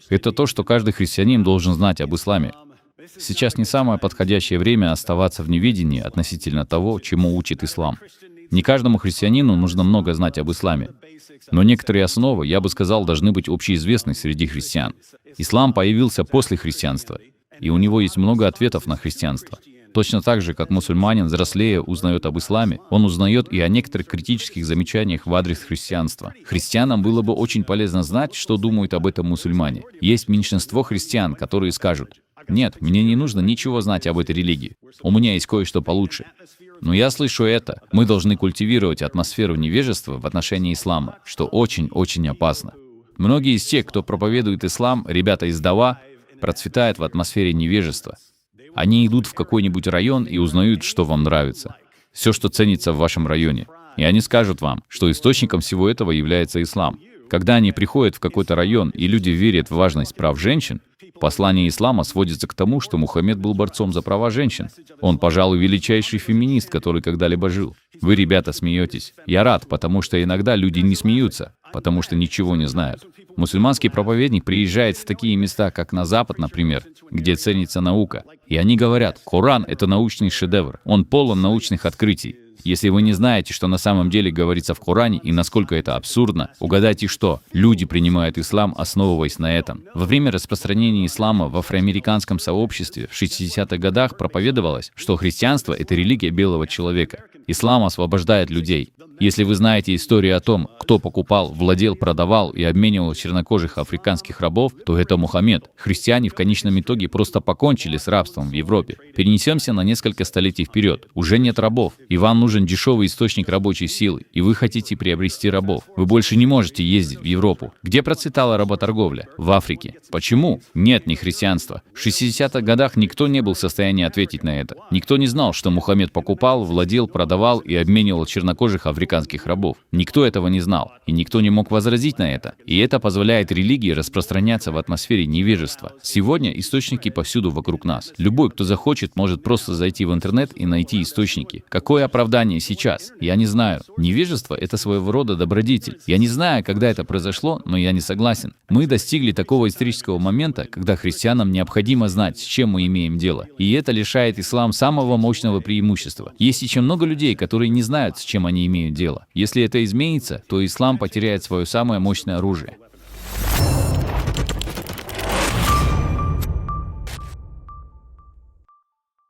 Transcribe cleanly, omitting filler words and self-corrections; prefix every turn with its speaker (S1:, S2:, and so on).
S1: Это то, что каждый христианин должен знать об исламе. Сейчас не самое подходящее время оставаться в неведении относительно того, чему учит ислам. Не каждому христианину нужно много знать об исламе. Но некоторые основы, я бы сказал, должны быть общеизвестны среди христиан. Ислам появился после христианства, и у него есть много ответов на христианство. Точно так же, как мусульманин, взрослея, узнает об исламе, он узнает и о некоторых критических замечаниях в адрес христианства. Христианам было бы очень полезно знать, что думают об этом мусульмане. Есть меньшинство христиан, которые скажут: «Нет, мне не нужно ничего знать об этой религии. У меня есть кое-что получше». Но я слышу это. Мы должны культивировать атмосферу невежества в отношении ислама, что очень-очень опасно. Многие из тех, кто проповедует ислам, ребята из Дава, процветают в атмосфере невежества. Они идут в какой-нибудь район и узнают, что вам нравится. Все, что ценится в вашем районе. И они скажут вам, что источником всего этого является ислам. Когда они приходят в какой-то район, и люди верят в важность прав женщин, послание ислама сводится к тому, что Мухаммед был борцом за права женщин. Он, пожалуй, величайший феминист, который когда-либо жил. Вы, ребята, смеетесь. Я рад, потому что иногда люди не смеются, потому что ничего не знают. Мусульманский проповедник приезжает в такие места, как на Запад, например, где ценится наука. И они говорят: Коран — это научный шедевр, он полон научных открытий. Если вы не знаете, что на самом деле говорится в Коране и насколько это абсурдно, угадайте что? Люди принимают ислам, основываясь на этом. Во время распространения ислама в афроамериканском сообществе в 60-х годах проповедовалось, что христианство — это религия белого человека. Ислам освобождает людей. Если вы знаете историю о том, кто покупал, владел, продавал и обменивал чернокожих африканских рабов, то это Мухаммед. Христиане в конечном итоге просто покончили с рабством в Европе. Перенесемся на несколько столетий вперед. Уже нет рабов, и вам нужен дешевый источник рабочей силы, и вы хотите приобрести рабов. Вы больше не можете ездить в Европу. Где процветала работорговля? В Африке. Почему? Нет, не христианства. В 60-х годах никто не был в состоянии ответить на это. Никто не знал, что Мухаммед покупал, владел, продавал и обменивал чернокожих африканских рабов. Никто этого не знал, и никто не мог возразить на это. И это позволяет религии распространяться в атмосфере невежества. Сегодня источники повсюду вокруг нас. Любой, кто захочет, может просто зайти в интернет и найти источники. Какое оправдание сейчас? Я не знаю. Невежество — это своего рода добродетель. Я не знаю, когда это произошло, но я не согласен. Мы достигли такого исторического момента, когда христианам необходимо знать, с чем мы имеем дело. И это лишает ислам самого мощного преимущества. Есть еще много людей, которые не знают, с чем они имеют дело. Если это изменится, то ислам потеряет свое самое мощное оружие.